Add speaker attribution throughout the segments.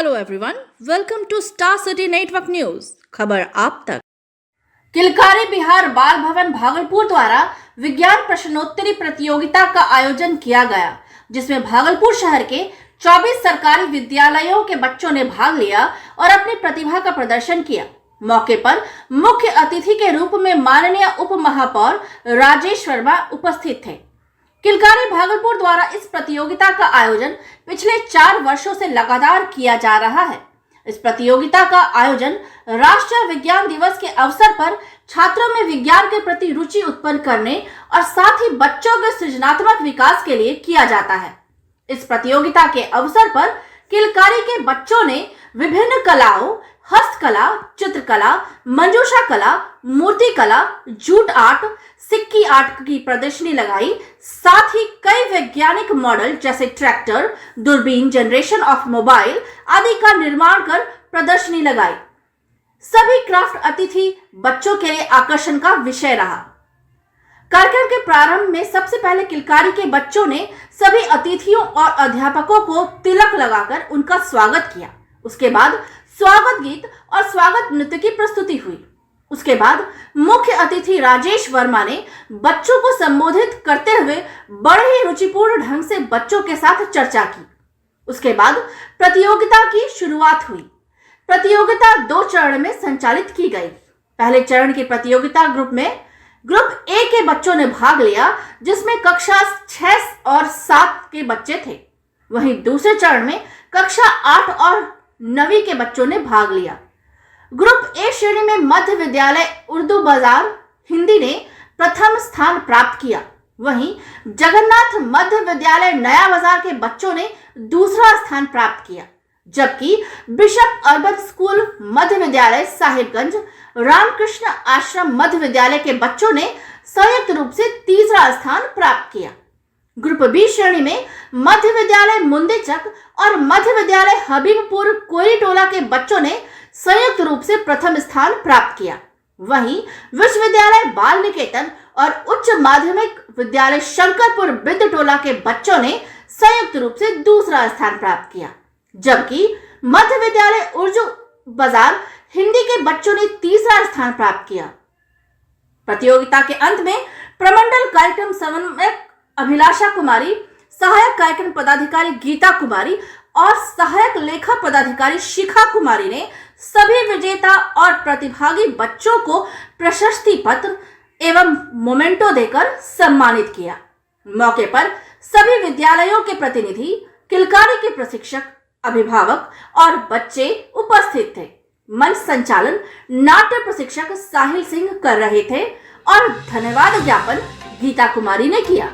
Speaker 1: Hello everyone, welcome to Star City Network News. खबर आप तक।
Speaker 2: किलकारी बिहार बाल भवन भागलपुर द्वारा विज्ञान प्रश्नोत्तरी प्रतियोगिता का आयोजन किया गया, जिसमें भागलपुर शहर के 24 सरकारी विद्यालयों के बच्चों ने भाग लिया और अपनी प्रतिभा का प्रदर्शन किया। मौके पर मुख्य अतिथि के रूप में माननीय उप महापौर राजेश वर्मा उपस्थित थे। किलकारी भागलपुर द्वारा इस प्रतियोगिता का आयोजन पिछले 4 वर्षों से लगातार किया जा रहा है। इस प्रतियोगिता का आयोजन राष्ट्रीय विज्ञान दिवस के अवसर पर छात्रों में विज्ञान के प्रति रुचि उत्पन्न करने और साथ ही बच्चों के सृजनात्मक विकास के लिए किया जाता है। इस प्रतियोगिता के अवसर पर किलकारी के बच्चों ने विभिन्न कलाओं, हस्तकला, चित्रकला, मंजूषा कला, मूर्ति कला, जूट आर्ट, सिक्की आर्ट की प्रदर्शनी लगाई। साथ ही कई वैज्ञानिक मॉडल जैसे ट्रैक्टर, दूरबीन, जनरेशन ऑफ मोबाइल आदि का निर्माण कर प्रदर्शनी लगाई। सभी क्राफ्ट अतिथि बच्चों के लिए आकर्षण का विषय रहा। कार्यक्रम के प्रारंभ में सबसे पहले किलकारी के बच्चों ने सभी अतिथियों और अध्यापकों को तिलक लगाकर उनका स्वागत किया। उसके बाद स्वागत गीत और स्वागत नृत्य की प्रस्तुति हुई। उसके बाद मुख्य अतिथि राजेश वर्मा ने बच्चों को संबोधित करते हुए बड़े ही रुचिपूर्ण ढंग से बच्चों के साथ चर्चा की। उसके बाद प्रतियोगिता की शुरुआत हुई। प्रतियोगिता 2 चरण में संचालित की गई। पहले चरण की प्रतियोगिता ग्रुप ए के बच्चों ने भाग लिया, जिसमें कक्षा 6 और 7 के बच्चे थे। वहीं दूसरे चरण में कक्षा 8 और 9वीं के बच्चों ने भाग लिया। ग्रुप ए श्रेणी में मध्य विद्यालय उर्दू बाजार हिंदी ने प्रथम स्थान प्राप्त किया। वहीं जगन्नाथ मध्य विद्यालय नया बाजार के बच्चों ने दूसरा स्थान प्राप्त किया, जबकि बिशप अर्बन स्कूल मध्य विद्यालय साहिबगंज, रामकृष्ण आश्रम मध्य विद्यालय के बच्चों ने संयुक्त रूप से तीसरा स्थान प्राप्त किया। ग्रुप बी श्रेणी में मध्य विद्यालय मुंदेचक और मध्य विद्यालय हबीबपुर कोईटोला के बच्चों ने संयुक्त रूप से प्रथम स्थान प्राप्त किया। वहीं विश्वविद्यालय बाल निकेतन और उच्च माध्यमिक विद्यालय शंकरपुर बिंदटोला के बच्चों ने संयुक्त रूप से दूसरा स्थान प्राप्त किया, जबकि मध्य विद्यालय उर्दू बाजार हिंदी के बच्चों ने तीसरा स्थान प्राप्त किया। प्रतियोगिता के अंत में प्रमंडल कार्यक्रम समन्वयक अभिलाषा कुमारी, सहायक कार्यक्रम पदाधिकारी गीता कुमारी और सहायक लेखा पदाधिकारी शिखा कुमारी ने सभी विजेता और प्रतिभागी बच्चों को प्रशस्ति पत्र एवं मोमेंटो देकर सम्मानित किया। मौके पर सभी विद्यालयों के प्रतिनिधि, किलकारी के प्रशिक्षक, अभिभावक और बच्चे उपस्थित थे। मंच संचालन नाट्य प्रशिक्षक साहिल सिंह कर रहे थे और धन्यवाद ज्ञापन गीता कुमारी ने किया।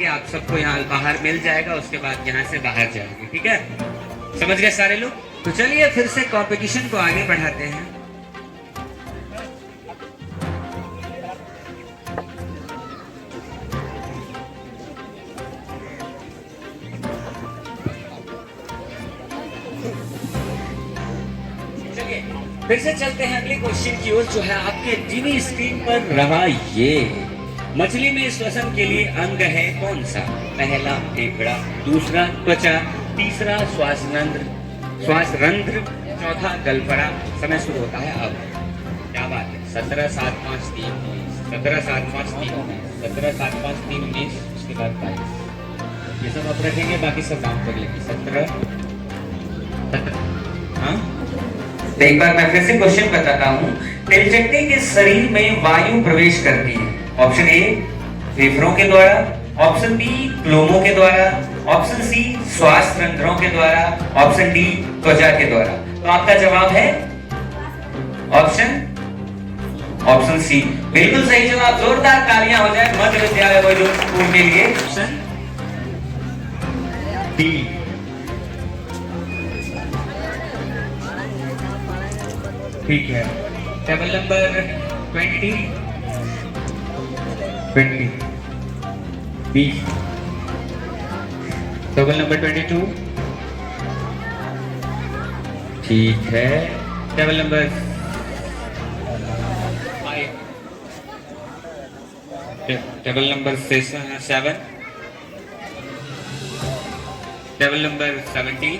Speaker 3: आप सबको यहाँ बाहर मिल जाएगा, उसके बाद यहाँ से बाहर जाएंगे। ठीक है, समझ गए सारे लोग? तो चलिए फिर से कंपटीशन को आगे बढ़ाते हैं। चलिए फिर से चलते हैं अगले क्वेश्चन की ओर, जो है आपके टीवी स्क्रीन पर रहा। ये मछली में श्वसन के लिए अंग है कौन सा? पहला फेफड़ा, दूसरा त्वचा, तीसरा श्वासरंध्र, चौथा गलफड़ा। समय शुरू होता है अब। क्या बात है? 17 7 5 3 17 7 5 3 17 7 5 3 19, उसके बाद 22। ये सब आप रखेंगे, बाकी सब काम कर लेंगे। 17। हाँ, तो एक बार मैं फिर से क्वेश्चन बताता हूँ। तिलचट्टे के शरीर में वायु प्रवेश करती है। ऑप्शन ए फेफड़ों के द्वारा, ऑप्शन बी क्लोमों के द्वारा, ऑप्शन सी श्वास रंध्रों के द्वारा, ऑप्शन डी त्वचा के द्वारा। तो आपका जवाब है ऑप्शन सी। बिल्कुल सही जवाब। जोरदार तालियां हो जाए मध्य विद्यालय बॉयज स्कूल के लिए। Option D. ठीक है, टेबल नंबर 20 20 टेबल नंबर 22 ठीक है, table number 5, table number 7, table number 17,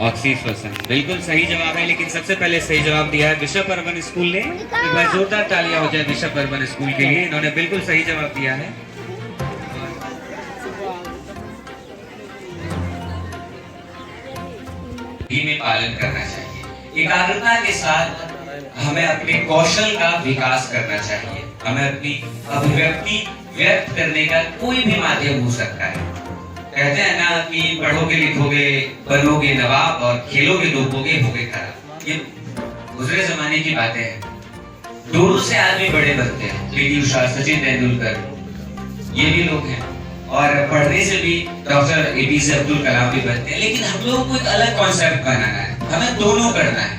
Speaker 3: ऑक्सीफर्सन। बिल्कुल सही जवाब है, लेकिन सबसे पहले सही जवाब दिया है बिशप अर्बन स्कूल ने। एक बार जोरदार तालियां हो जाए बिशप अर्बन स्कूल के लिए, इन्होंने बिल्कुल सही जवाब दिया है। में पालन करना चाहिए, एकाग्रता के साथ हमें अपने कौशल का विकास करना चाहिए। हमें अपनी अभिव्यक्ति व्यक्त करने का कोई भी माध्यम हो सकता है। कहते हैं ना कि पढ़ोगे लिखोगे बनोगे नवाब और खेलोगे डूबोगे होगे खराब। ये गुजरे जमाने की बातें हैं। दोनों से आदमी बड़े बनते हैं, पीटी उषा, सचिन तेंदुलकर, ये भी लोग हैं। और पढ़ने से भी डॉक्टर एपीजे अब्दुल कलाम भी बनते हैं। लेकिन हम लोगों को एक अलग कॉन्सेप्ट बनाना है, हमें दोनों करना है,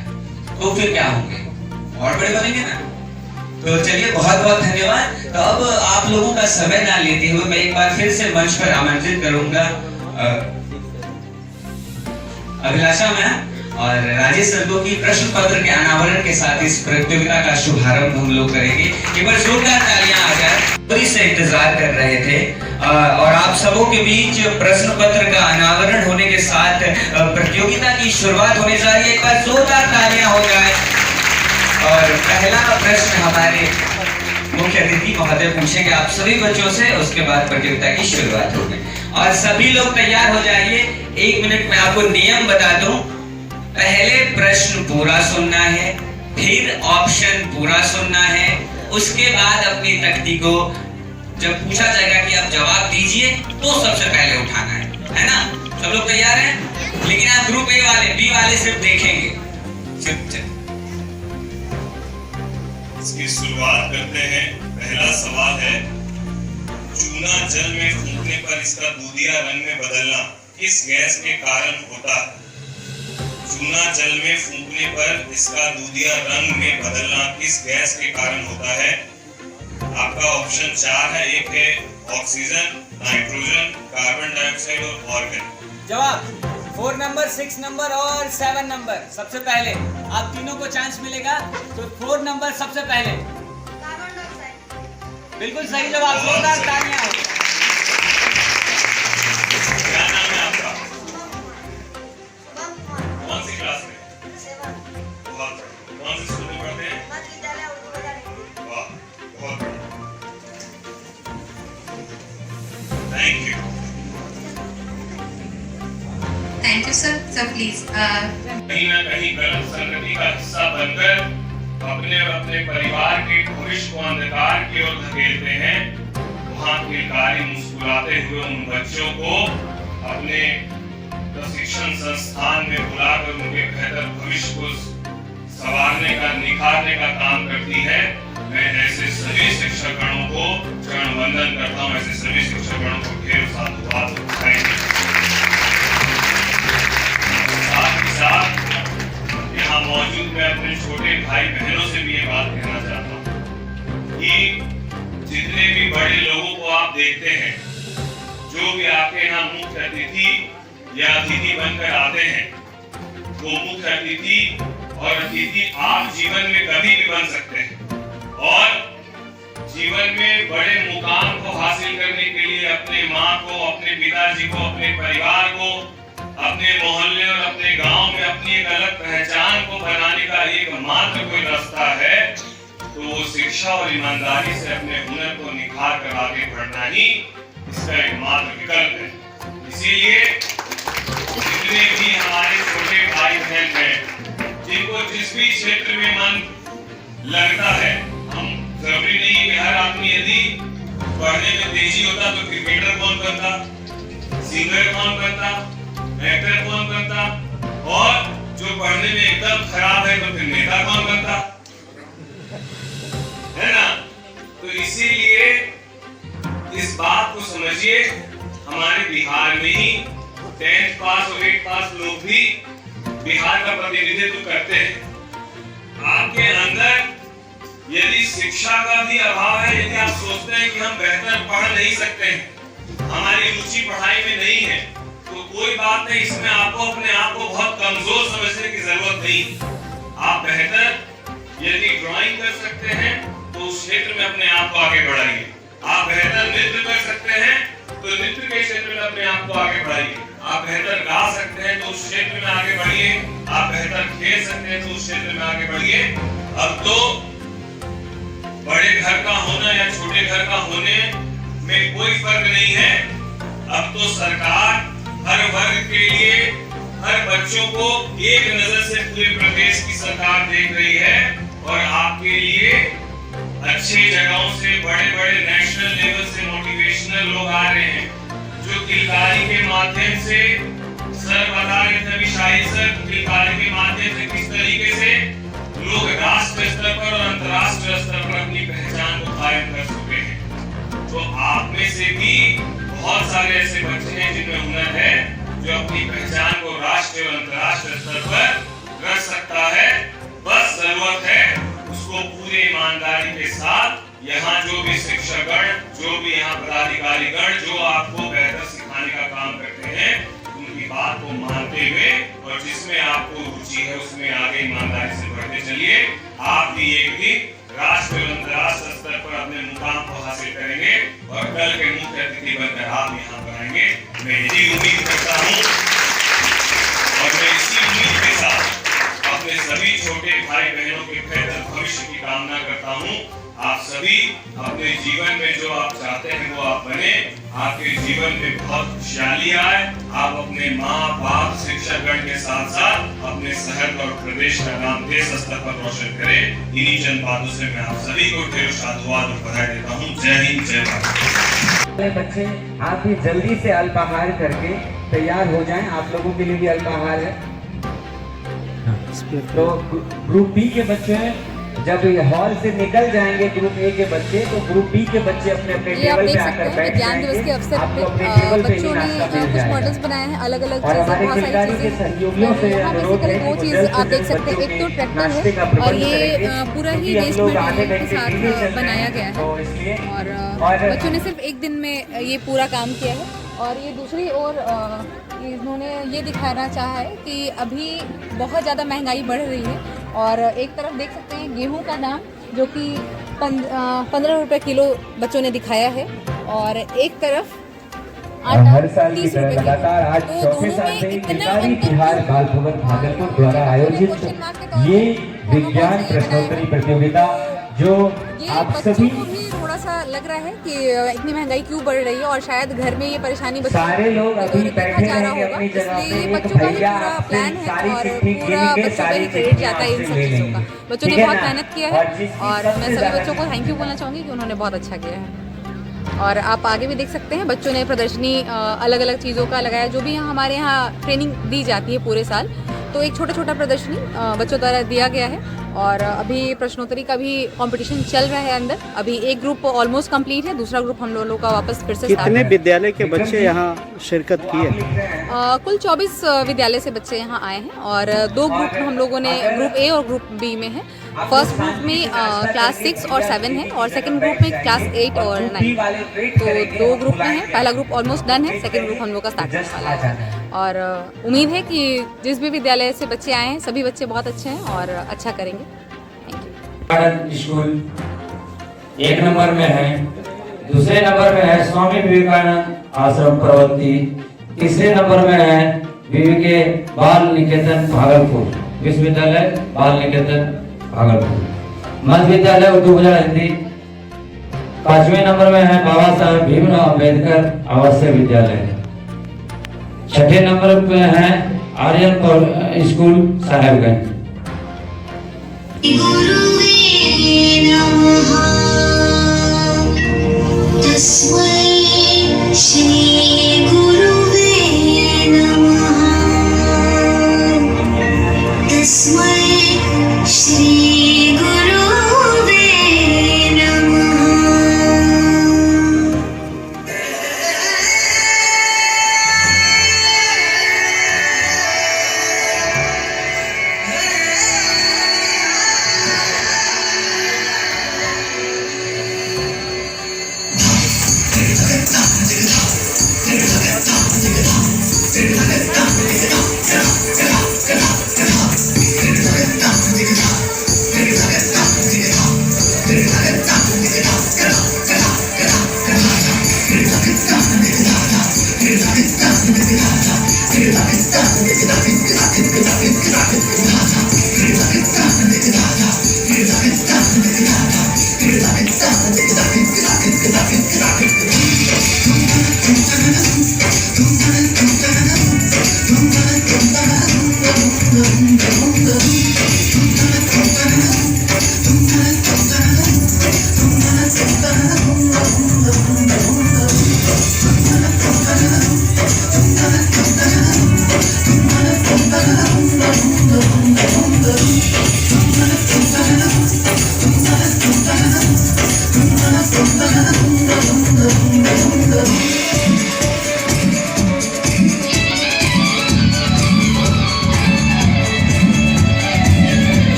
Speaker 3: तो फिर क्या होंगे, और बड़े बनेंगे ना। तो चलिए, बहुत बहुत धन्यवाद। तो अब आप लोगों का समय ना लेते हुए मैं एक बार फिर से मंच पर आमंत्रित करूंगा अभिलाषा मैम और राजेश सर को की प्रश्न पत्र के अनावरण के साथ इस प्रतियोगिता का शुभारंभ हम लोग करेंगे। एक बार जोरदार तालियां आ जाए। पूरी से इंतजार कर रहे थे और आप सबों के बीच प्रश्न पत्र का अनावरण होने के साथ प्रतियोगिता की शुरुआत होने जा रही है। एक बार जोरदार तालियां हो जाए। और पहला प्रश्न हमारे मुख्य अतिथि महोदय पूछेंगे आप सभी बच्चों से, उसके बाद प्रतियोगिता की शुरुआत होगी। और सभी लोग तैयार हो जाइए। 1 मिनट में आपको नियम बता दूं। पहले प्रश्न पूरा सुनना है, फिर ऑप्शन पूरा सुनना है, उसके बाद अपनी तख्ती को जब पूछा जाएगा कि आप जवाब दीजिए तो सबसे पहले उठाना है ना। सब लोग तैयार हैं? लेकिन आप ग्रुप ए वाले, बी वाले सिर्फ देखेंगे।
Speaker 4: इसकी शुरुआत करते हैं। पहला सवाल है, चूना जल में फूंकने पर इसका दूधिया रंग में बदलना किस गैस के कारण होता है? चूना जल में फूंकने पर इसका दूधिया रंग में बदलना किस गैस के कारण होता है? आपका ऑप्शन 4 है। एक है ऑक्सीजन, नाइट्रोजन, कार्बन डाइऑक्साइड और ऑर्गन।
Speaker 5: जवाब 4 नंबर, 6 नंबर और 7 नंबर। सबसे पहले आप तीनों को चांस मिलेगा, तो 4 नंबर सबसे पहले। बिल्कुल सही जवाब, जोरदार तालियां।
Speaker 4: क्या नाम है आपका? कौन सी क्लास में? कौन से स्कूल में पढ़ते हैं? वाह, बहुत thank you.
Speaker 6: Thank you sir. Sir please
Speaker 4: कहीं ना कहीं गलत संगति का हिस्सा बनकर अपने और अपने परिवार के भविष्य को अंधकार की ओर धकेलते हैं। वहाँ किलकारी मुस्कुराते हुए उन बच्चों को अपने प्रशिक्षण संस्थान में बुलाकर उनके बेहतर भविष्य को संवारने का, निखारने का काम करती है। मैं ऐसे सभी शिक्षकगणों को चरण वंदन करता हूँ। ऐसे सभी शिक्षकगणों को ढेर साधुवाद दिखाएंगे। साथ ही साथ यहाँ मौजूद मैं अपने छोटे भाई बहनों से भी ये बात कहना चाहता हूँ कि जितने भी बड़े लोगों को आप देखते हैं, जो भी आपके यहाँ मुख्य अतिथि या अतिथि बनकर आते हैं, वो मुख्य अतिथि और अतिथि आप जीवन में कभी भी बन सकते हैं। और जीवन में बड़े मुकाम को हासिल करने के लिए अपने माँ को, अपने पिताजी को, अपने परिवार को, अपने मोहल्ले और अपने गांव में अपनी एक अलग पहचान को बनाने का एकमात्र कोई रास्ता है, तो वो शिक्षा और ईमानदारी से अपने हुनर को निखार कर आगे बढ़ना ही इसका एकमात्र विकल्प है। इसीलिए जितने भी हमारे छोटे भाई बहन हैं, जिनको जिस भी क्षेत्र में मन लगता है, हम जरूरी नहीं कि हर आदमी यदि पढ़ने में तेजी होता तो क्रिकेटर कौन बनता, सिंगर कौन बनता, एक्टर कौन बनता, और जो पढ़ने में एकदम खराब है तो फिर नेता कौन बनता, है ना। तो इसीलिए इस बात को समझिए, हमारे बिहार में ही 10th पास और 8th पास लोग भी बिहार का प्रतिनिधित्व करते हैं। आपके अंदर यदि शिक्षा का भी अभाव है, यदि आप सोचते हैं कि हम बेहतर पढ़ नहीं सकते हैं, हमारी रुचि पढ़ाई में नहीं है, तो कोई बात नहीं, इसमें आपको अपने आप को बहुत कमजोर समझने की जरूरत नहीं। आप बेहतर यदि ड्राइंग कर सकते हैं तो उस क्षेत्र में अपने आप को आगे बढ़ाइए। आप बेहतर नृत्य कर सकते हैं तो नृत्य के क्षेत्र में अपने आप को आगे बढ़ाइए। आप बेहतर गा सकते हैं तो उस क्षेत्र में आगे बढ़िए। आप बेहतर खेल सकते हैं तो उस क्षेत्र में आगे बढ़िए। अब तो बड़े घर का होना या छोटे घर का होने में कोई फर्क नहीं है। अब तो सरकार हर वर्ग के लिए हर बच्चों को एक नजर से पूरे प्रदेश की सरकार देख रही है और आपके लिए अच्छी जगहों से बड़े-बड़े नेशनल लेवल से मोटिवेशनल लोग आ रहे हैं जो किलकारी के माध्यम से सर बता रहे थे अभी शाही सर, किलकारी के माध्यम से किस तरीके से लोग राष्ट्र स्तर पर और अंतर्राष्ट्रीय स्तर पर अपनी पहचान को कायम कर चुके हैं। तो आप में से भी बहुत सारे ऐसे बच्चे हैं जिनमें हुनर है जो अपनी पहचान को राष्ट्रीय और अंतर्राष्ट्रीय स्तर पर रख सकता है। बस जरूरत है उसको पूरी ईमानदारी के साथ यहाँ जो भी शिक्षकगण, जो भी यहाँ पदाधिकारीगण जो आपको बेहतर सिखाने का काम करते हैं उनकी बात को मानते हुए और जिसमें आपको रुचि है उसमें आगे ईमानदारी से बढ़ते चलिए। आप भी एक दिन राष्ट्रीय और अंतर्राष्ट्रीय स्तर पर अपने मुकाम को हासिल करेंगे और कल के मुख्य अतिथि बनकर आप यहाँ पर आएंगे। मैं यही उम्मीद करता हूँ और मैं इसी उम्मीद के साथ अपने सभी छोटे भाई बहनों के बेहतर भविष्य की कामना करता हूँ। आप सभी अपने जीवन में जो आप चाहते हैं वो आप बने। आपके जीवन में बहुत खुशहाली आए। आप अपने माँ बाप शिक्षकगण के साथ साथ अपने शहर और प्रदेश का नाम देश स्तर पर रोशन करें। इन्हीं चंद बातों से मैं आप सभी को ढेरों साधुवाद और बधाई देता हूँ। जय हिंद, जय भारत।
Speaker 7: बच्चे आप भी जल्दी से अल्पाहार करके तैयार हो जाएं। आप लोगों के लिए भी अल्पाहार है। तो ग्रुप बी के बच्चे जब हॉल से निकल जाएंगे ग्रुप ए के बच्चे तो ग्रुप बी के बच्चे अपने अपने टेबल पे आकर बैठ
Speaker 8: विज्ञान दिवस के अवसर पे बच्चों ने कुछ मॉडल्स बनाए हैं अलग अलग
Speaker 7: और हमारे खिलाड़ी के सहयोगियों से अनुरोध है
Speaker 8: वो चीज आप देख सकते हैं। एक तो ट्रैक्टर है और ये पूरा ही वेस्ट मटेरियल के साथ बनाया गया है और बच्चों ने सिर्फ एक दिन में ये पूरा काम किया है। और ये दूसरी ओर इन्होंने ये दिखाना चाहा है कि अभी बहुत ज़्यादा महंगाई बढ़ रही है और एक तरफ देख सकते हैं गेहूं का दाम जो कि 15 रुपये किलो बच्चों ने दिखाया है और एक तरफ
Speaker 7: हर साल की तरह लगातार आज चौथे साल से किलकारी बिहार बाल भवन भागलपुर द्वारा आयोजित ये विज्ञान प्रश्नोत्तरी प्रतियोगिता जो आप सभी
Speaker 8: थोड़ा सा लग रहा है कि इतनी महंगाई क्यों बढ़ रही है और शायद घर में ये परेशानी
Speaker 7: सारे लोग अभी बैठे रहेंगे अपनी जगह पे।
Speaker 8: बच्चों का भी पूरा प्लान है और पूरा बच्चों पे ही क्रेडिट जाता है इन सब चीज़ों का। बच्चों ने बहुत मेहनत किया है और मैं सभी बच्चों को थैंक यू बोलना चाहूँगी कि उन्होंने बहुत अच्छा किया है। और आप आगे भी देख सकते हैं बच्चों ने प्रदर्शनी अलग अलग चीज़ों का लगाया जो भी हमारे यहाँ ट्रेनिंग दी जाती है पूरे साल। तो एक छोटा छोटा प्रदर्शनी बच्चों द्वारा दिया गया है और अभी प्रश्नोत्तरी का भी कंपटीशन चल रहा है अंदर। अभी एक ग्रुप ऑलमोस्ट कंप्लीट है, दूसरा ग्रुप हम लोगों का वापस फिर से
Speaker 9: कितने विद्यालय के बच्चे यहाँ शिरकत किए?
Speaker 8: कुल 24 विद्यालय से बच्चे यहाँ आए हैं और दो ग्रुप हम लोगों ने ग्रुप ए और ग्रुप बी में है। फर्स्ट ग्रुप में क्लास 6 और 7 है और सेकंड ग्रुप में क्लास 8 और 9। तो दो ग्रुप में है, पहला ग्रुप ऑलमोस्ट डन है, सेकंड ग्रुप हम लोग का स्टार्ट होने वाला है। और उम्मीद है कि जिस भी विद्यालय से बच्चे आए हैं सभी बच्चे बहुत अच्छे हैं और अच्छा करेंगे।
Speaker 10: Thank you. स्कूल 1 नंबर में है, दूसरे नंबर में है स्वामी विवेकानंद आश्रम प्रवृत्ति, तीसरे नंबर में है विवेके बाल निकेतन भागलपुर विश्वविद्यालय बाल निकेतन भागलपुर, मध्य विद्यालय उर्दू गुजर हिंदी। 5वें नंबर में है बाबा साहेब भीमराव अम्बेडकर आवासीय विद्यालय। 6ठे नंबर पे है Aryan school Sahebganj.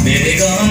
Speaker 11: Baby, go on,